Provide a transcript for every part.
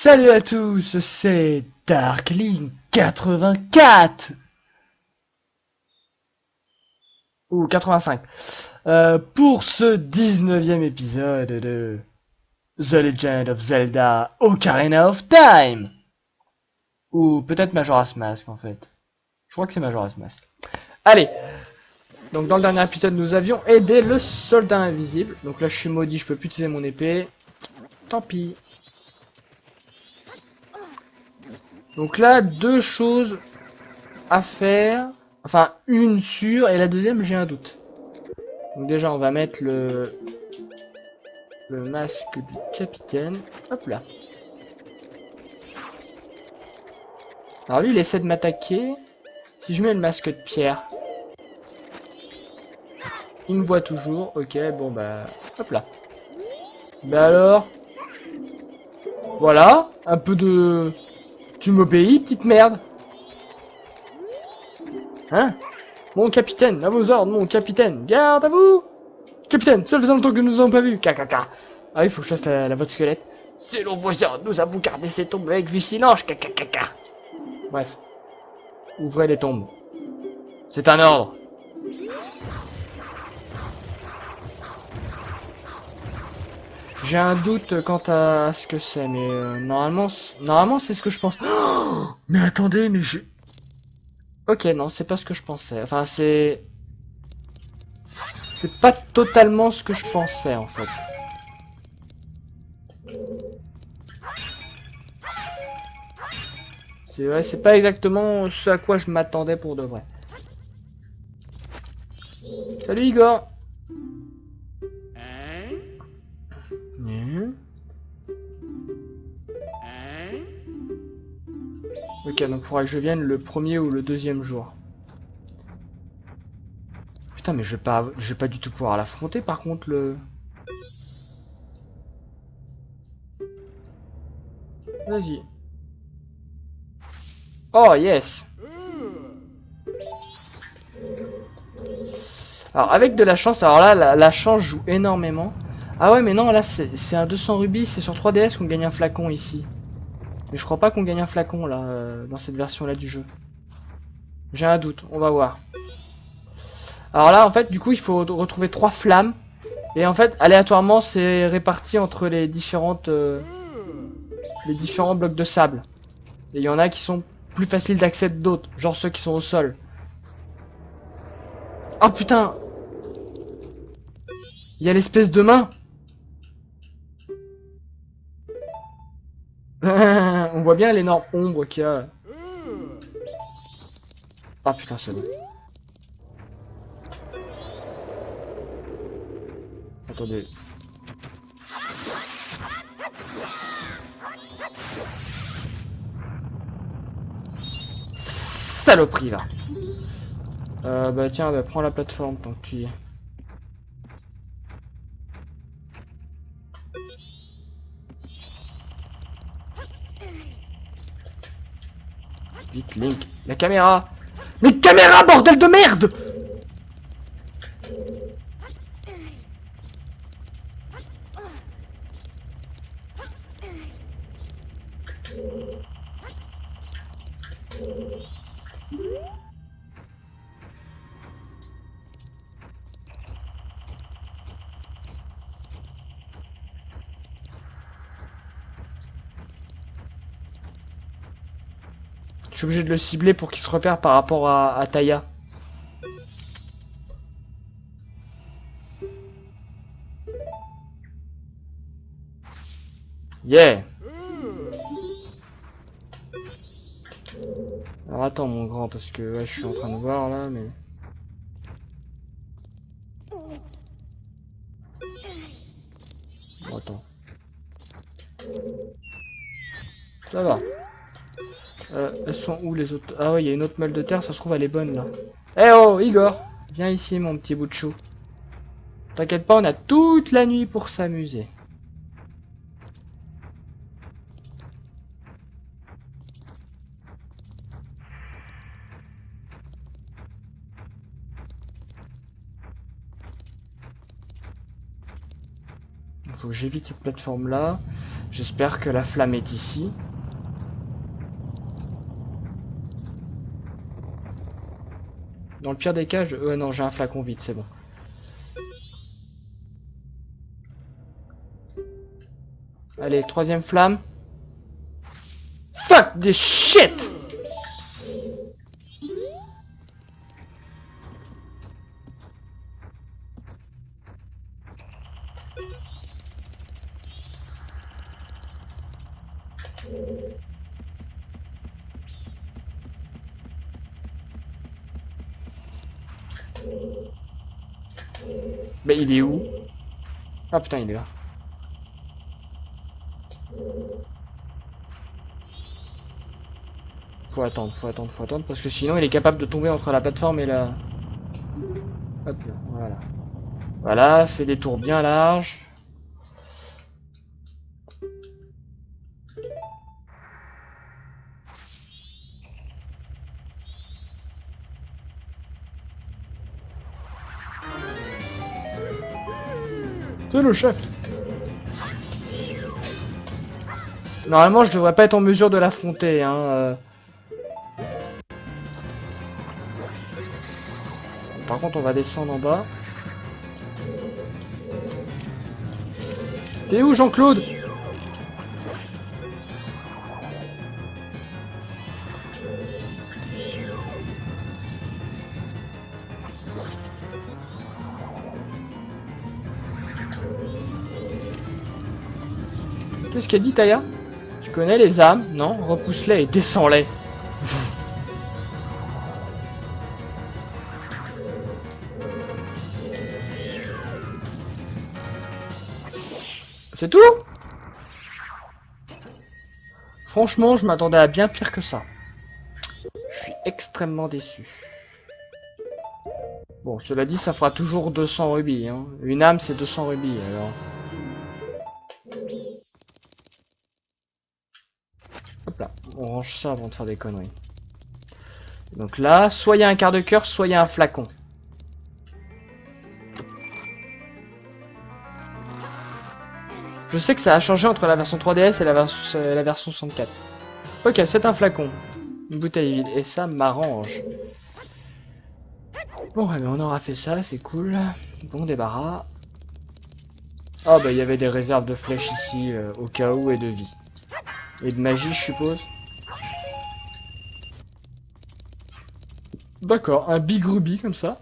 Salut à tous, c'est Darkling84 ou 85 pour ce 19e épisode de The Legend of Zelda Ocarina of Time, ou peut-être Majora's Mask en fait. Je crois que c'est Majora's Mask. Allez, donc dans le dernier épisode nous avions aidé le soldat invisible. Donc là je suis maudit, je peux plus utiliser mon épée. Tant pis. Donc là, deux choses à faire. Enfin, une sûre et la deuxième, j'ai un doute. Donc déjà, on va mettre le masque du capitaine. Hop là. Alors lui, il essaie de m'attaquer. Si je mets le masque de pierre, il me voit toujours. Ok, bon bah, hop là. Bah alors, voilà, un peu de... Tu m'obéis, petite merde. Hein? Mon capitaine, à vos ordres, mon capitaine. Garde à vous! Capitaine, ça faisait longtemps que nous n'avons pas vu. Caca. Ah, il faut que je fasse la voix de squelette. Selon vos ordres, nous avons gardé ces tombes avec vigilance. Caca. Bref. Ouvrez les tombes. C'est un ordre. J'ai un doute quant à ce que c'est, mais normalement c'est ce que je pense. Oh, mais attendez, mais j'ai... Ok, non, c'est pas ce que je pensais. Enfin, c'est pas totalement ce que je pensais, en fait. C'est pas exactement ce à quoi je m'attendais pour de vrai. Salut Igor. Ok, donc il faudra que je vienne le premier ou le deuxième jour. Putain, mais je vais pas du tout pouvoir l'affronter par contre le... Vas-y. Oh yes. Alors avec de la chance, alors là la chance joue énormément. Ah ouais mais non là c'est un 200 rubis, c'est sur 3DS qu'on gagne un flacon ici. Mais je crois pas qu'on gagne un flacon là, dans cette version là du jeu. J'ai un doute, on va voir. Alors là en fait du coup il faut retrouver 3 flammes. Et en fait aléatoirement c'est réparti entre les différents blocs de sable. Et il y en a qui sont plus faciles d'accès que d'autres, genre ceux qui sont au sol. Oh putain! Il y a l'espèce de main! On voit bien l'énorme ombre qu'il y a. Ah putain, c'est bon. Attendez. Saloperie là. Bah tiens, bah, prends la plateforme tant que tu y es. Vite Link, la caméra. Mais caméra, bordel de merde! Je suis obligé de le cibler pour qu'il se repère par rapport à Taya. Yeah! Alors attends mon grand, parce que ouais, je suis en train de voir là, mais... Bon, attends. Ça va. Elles sont où les autres? Ah ouais, il y a une autre meule de terre, ça se trouve elle est bonne là. Eh oh, Igor! Viens ici mon petit bout de chou. T'inquiète pas, on a toute la nuit pour s'amuser. Faut que j'évite cette plateforme là. J'espère que la flamme est ici. Dans le pire des cas, non, j'ai un flacon vide, c'est bon. Allez, troisième flamme. Fuck this shit! Mais il est où? Ah putain, il est là. Faut attendre, parce que sinon il est capable de tomber entre la plateforme et la... Hop là, voilà. Voilà, fait des tours bien larges. C'est le chef. Normalement, je devrais pas être en mesure de l'affronter, hein. Par contre, on va descendre en bas. T'es où, Jean-Claude? Qu'est-ce qu'elle dit, Taya? Tu connais les âmes? Non? Repousse-les et descends-les. C'est tout? Franchement, je m'attendais à bien pire que ça. Je suis extrêmement déçu. Bon, cela dit, ça fera toujours 200 rubis, hein. Une âme, c'est 200 rubis, alors. Hop là, on range ça avant de faire des conneries. Donc là, soit il y a un quart de cœur, soit il y a un flacon. Je sais que ça a changé entre la version 3DS et la version 64. Ok, c'est un flacon. Une bouteille vide, et ça m'arrange. Bon, ouais, mais on aura fait ça, c'est cool. Bon débarras. Oh bah il y avait des réserves de flèches ici, au cas où, et de vie. Et de magie, je suppose. D'accord, un big ruby comme ça.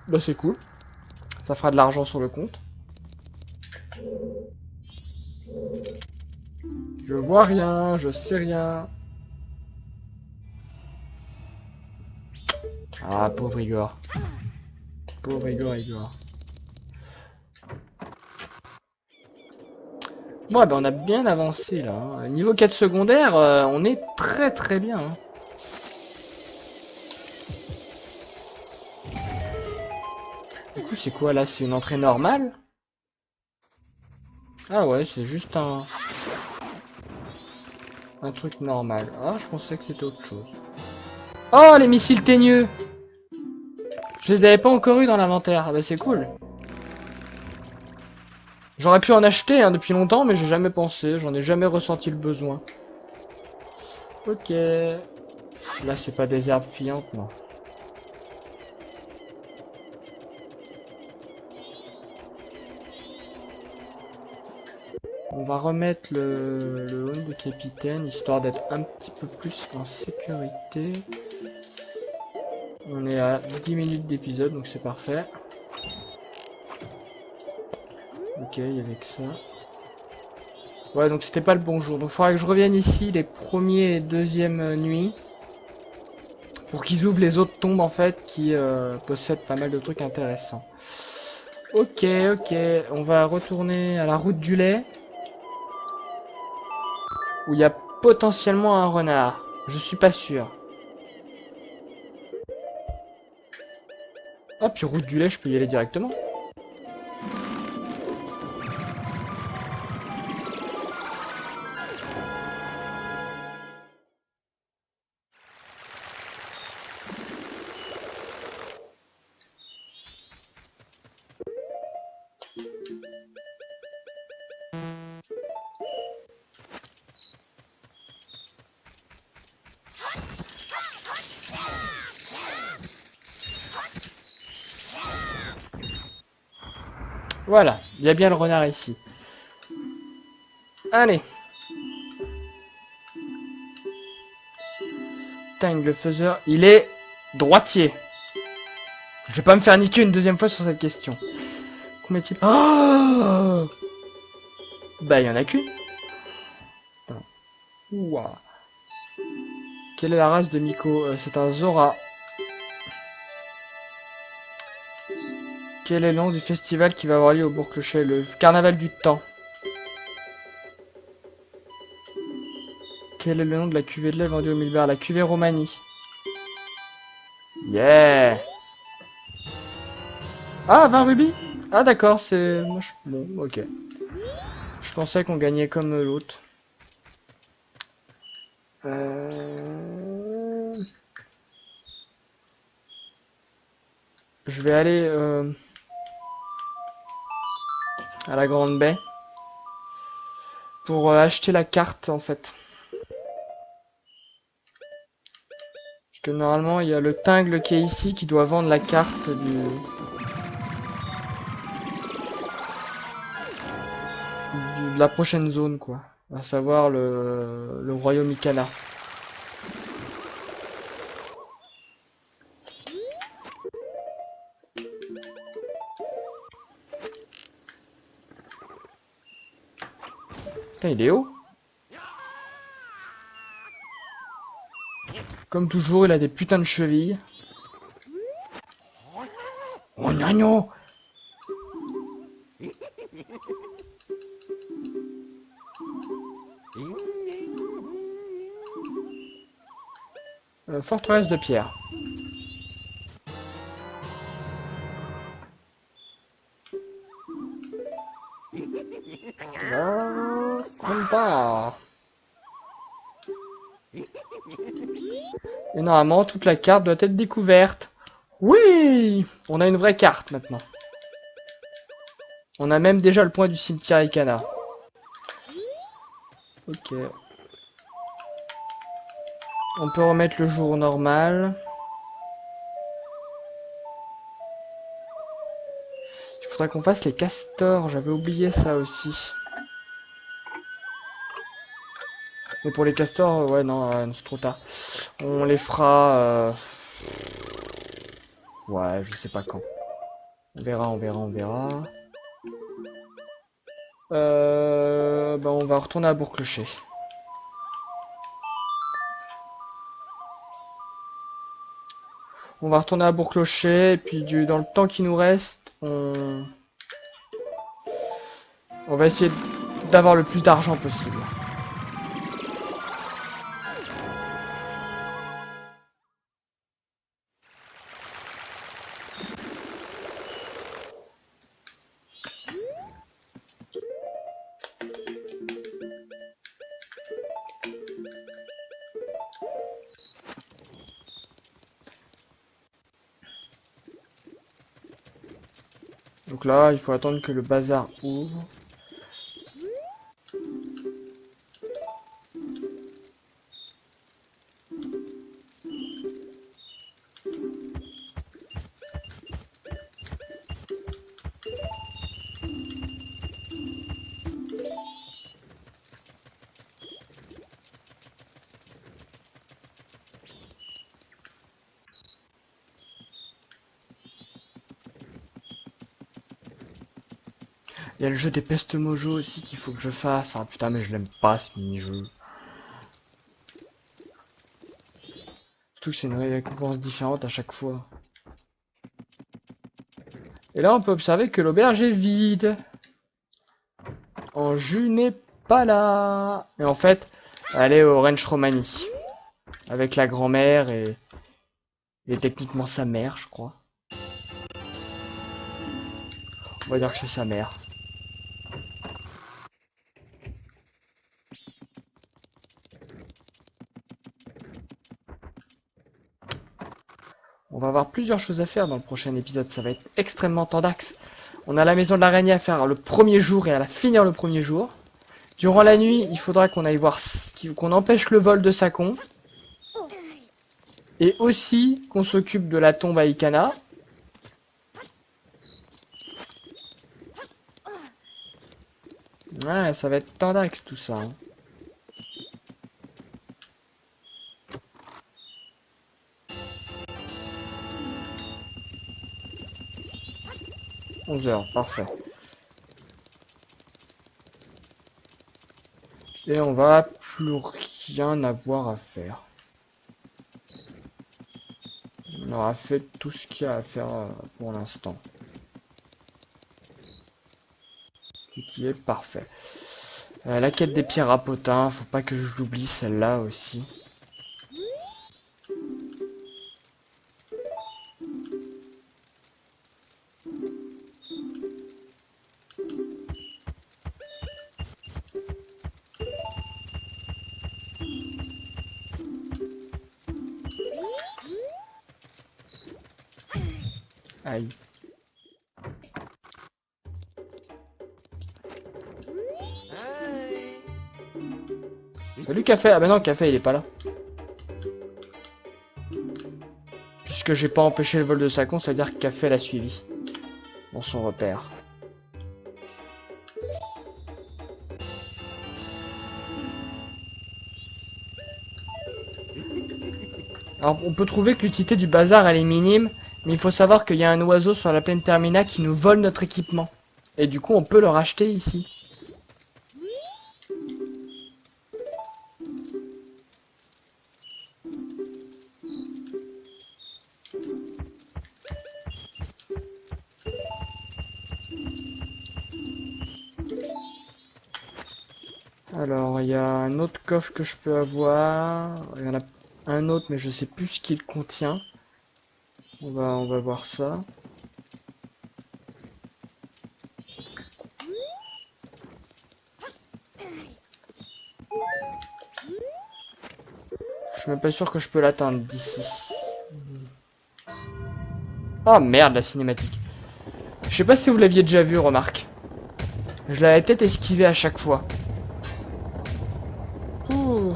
Bah c'est cool. Ça fera de l'argent sur le compte. Je vois rien, je sais rien. Ah, pauvre Igor. Pauvre Igor, Igor. Bon, ben on a bien avancé là. Hein. Niveau 4 secondaire, on est très très bien. Hein. Du coup, c'est quoi là? C'est une entrée normale? Ah ouais, c'est juste un truc normal. Ah, je pensais que c'était autre chose. Oh, les missiles teigneux! Je les avais pas encore eu dans l'inventaire. Ah bah c'est cool. J'aurais pu en acheter hein, depuis longtemps, mais j'ai jamais pensé. J'en ai jamais ressenti le besoin. Ok. Là, c'est pas des herbes filantes, non. On va remettre le haut du capitaine, histoire d'être un petit peu plus en sécurité. On est à 10 minutes d'épisode, donc c'est parfait. Ok, il y avait que ça. Ouais, donc c'était pas le bon jour. Donc il faudra que je revienne ici les premiers et deuxièmes nuits. Pour qu'ils ouvrent les autres tombes, en fait, qui possèdent pas mal de trucs intéressants. Ok, ok. On va retourner à la route du lait. Où il y a potentiellement un renard. Je suis pas sûr. Ah, puis route du lait, je peux y aller directement. Voilà, il y a bien le renard ici. Allez. Tang le faiseur, il est droitier. Je vais pas me faire niquer une deuxième fois sur cette question. Combien de oh bah, il y en a qu'une. Ouah. Quelle est la race de Miko? C'est un Zora. Quel est le nom du festival qui va avoir lieu au Bourg-Clocher? Le Carnaval du Temps. Quel est le nom de la cuvée de lait vendue au Mulber? La cuvée Romani. Yeah. Ah, 20 rubis. Ah d'accord, c'est... Bon, ok. Je pensais qu'on gagnait comme l'autre. Je vais aller à la Grande Baie pour acheter la carte en fait. Parce que normalement il y a le Tingle qui est ici qui doit vendre la carte de la prochaine zone quoi. À savoir le royaume Ikana. Putain, il est haut. Comme toujours, il a des putains de chevilles. Oh gnagno. Forteresse de pierre. Sympa. Et normalement, toute la carte doit être découverte. Oui, on a une vraie carte maintenant. On a même déjà le point du cimetière Ikana. Ok. On peut remettre le jour normal. Il faudrait qu'on fasse les castors, j'avais oublié ça aussi. Mais pour les castors, ouais non, c'est trop tard. On les fera... Ouais, je sais pas quand. On verra, on verra, on verra. Bah on va retourner à Bourg-Clocher. On va retourner à Bourg-Clocher, et puis dans le temps qui nous reste, on va essayer d'avoir le plus d'argent possible. Donc là, il faut attendre que le bazar ouvre. Il y a le jeu des pestes mojo aussi qu'il faut que je fasse. Ah putain, mais je l'aime pas ce mini-jeu. Surtout que c'est une récompense différente à chaque fois. Et là, on peut observer que l'auberge est vide. Anju n'est pas là. Et en fait, elle est au Ranch Romani. Avec la grand-mère et techniquement sa mère, je crois. On va dire que c'est sa mère. On va avoir plusieurs choses à faire dans le prochain épisode, ça va être extrêmement tendax. On a la maison de l'araignée à faire le premier jour et à la finir le premier jour. Durant la nuit, il faudra qu'on aille voir, qu'on empêche le vol de Sakon. Et aussi qu'on s'occupe de la tombe à Ikana. Ouais, ça va être tendax tout ça. Hein. « 11 heures, parfait. Et on va plus rien avoir à faire. On aura fait tout ce qu'il y a à faire pour l'instant. Ce qui est parfait. La quête des pierres à potins, faut pas que je l'oublie celle-là aussi. Aïe. Salut Café. Ah bah non, Café il est pas là. Puisque j'ai pas empêché le vol de sa con, ça veut dire que Café l'a suivi. Dans son repère. Alors on peut trouver que l'utilité du bazar elle est minime, mais il faut savoir qu'il y a un oiseau sur la plaine Termina qui nous vole notre équipement. Et du coup on peut le racheter ici. Alors il y a un autre coffre que je peux avoir. Il y en a un autre mais je sais plus ce qu'il contient. On va voir ça. Je suis même pas sûr que je peux l'atteindre d'ici. Oh merde la cinématique. Je sais pas si vous l'aviez déjà vu, remarque. Je l'avais peut-être esquivé à chaque fois. Ouh.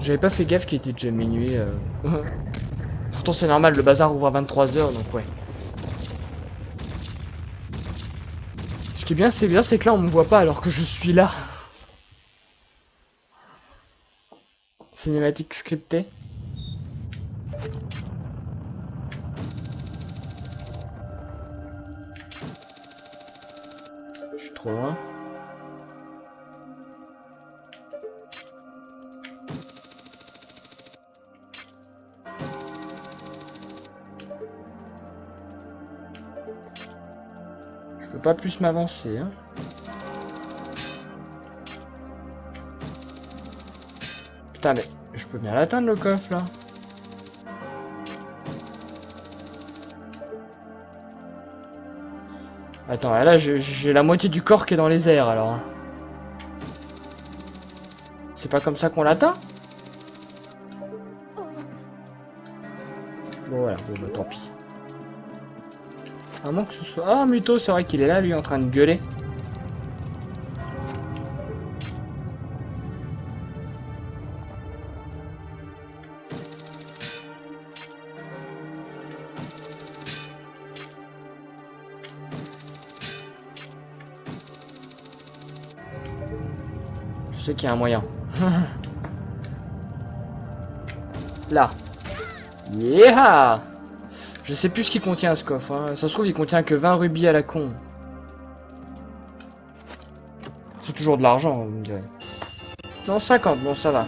J'avais pas fait gaffe qu'il était déjà minuit. Pourtant c'est normal, le bazar ouvre à 23 h donc ouais. Ce qui est bien, c'est que là on me voit pas alors que je suis là. Cinématique scriptée. Je suis trop loin. Je peux pas plus m'avancer, hein. Putain mais je peux bien l'atteindre le coffre là. Attends, là j'ai la moitié du corps qui est dans les airs alors. C'est pas comme ça qu'on l'atteint? Bon voilà, bon bah tant pis. À moins que ce soit... Ah Muto, c'est vrai qu'il est là lui en train de gueuler. Je sais qu'il y a un moyen. Là. Yeah. Je sais plus ce qu'il contient ce coffre. Hein. Ça se trouve il contient que 20 rubis à la con. C'est toujours de l'argent, vous me direz. Non, 50, bon ça va.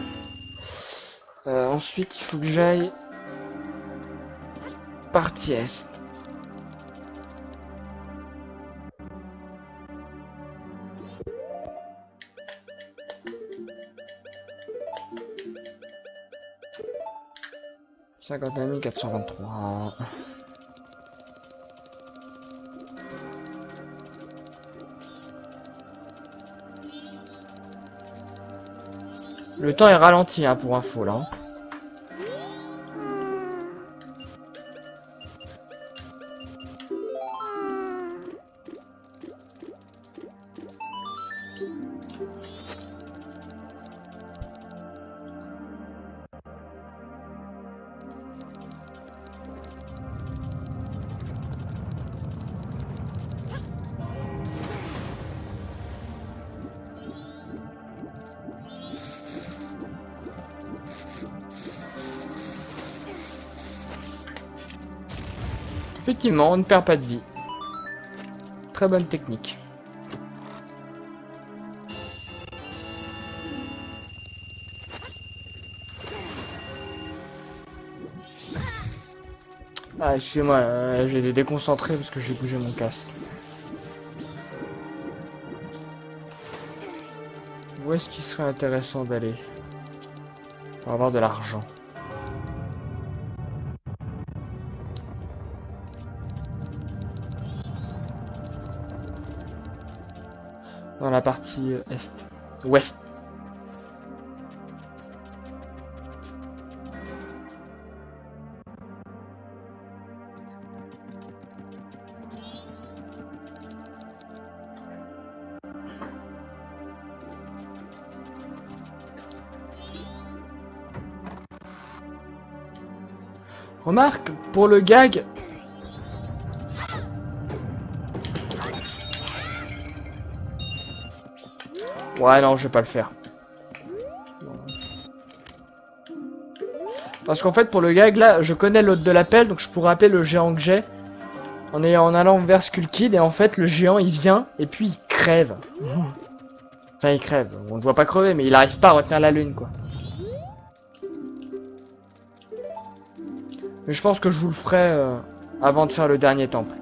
Ensuite il faut que j'aille... Partie Est. « 51 423. » Le temps est ralenti hein, pour info là. Effectivement, on ne perd pas de vie. Très bonne technique. Ah, excusez-moi, j'ai été déconcentré parce que j'ai bougé mon casque. Où est-ce qu'il serait intéressant d'aller pour avoir de l'argent? Dans la partie est. Ouest. Remarque, pour le gag... Ouais, non, je vais pas le faire. Parce qu'en fait, pour le gag, là, je connais l'hôte de l'appel, donc je pourrais appeler le géant que j'ai. En allant vers Skull Kid, et en fait, le géant, il vient, et puis il crève. Enfin, il crève. On ne voit pas crever, mais il arrive pas à retenir la lune, quoi. Mais je pense que je vous le ferai avant de faire le dernier temple.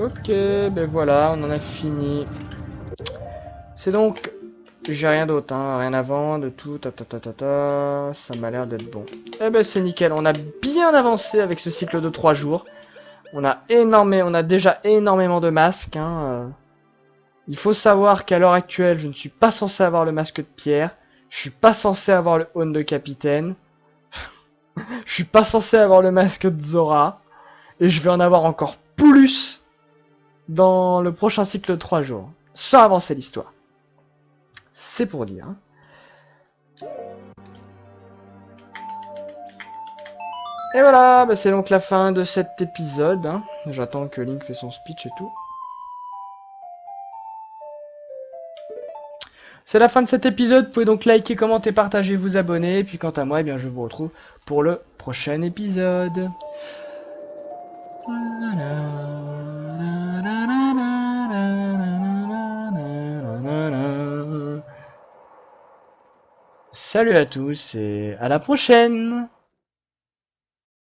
Ok, ben voilà, on en a fini. C'est donc... J'ai rien d'autre, hein, rien à vendre, tout, ça m'a l'air d'être bon. Eh ben c'est nickel, on a bien avancé avec ce cycle de 3 jours. On a déjà énormément de masques, hein. Il faut savoir qu'à l'heure actuelle, je ne suis pas censé avoir le masque de pierre. Je suis pas censé avoir le haut de capitaine. Je suis pas censé avoir le masque de Zora. Et je vais en avoir encore plus dans le prochain cycle de 3 jours. Sans avancer l'histoire. C'est pour dire. Et voilà, bah c'est donc la fin de cet épisode. Hein. J'attends que Link fait son speech et tout. C'est la fin de cet épisode. Vous pouvez donc liker, commenter, partager, vous abonner. Et puis quant à moi, eh bien, je vous retrouve pour le prochain épisode. Salut à tous et à la prochaine!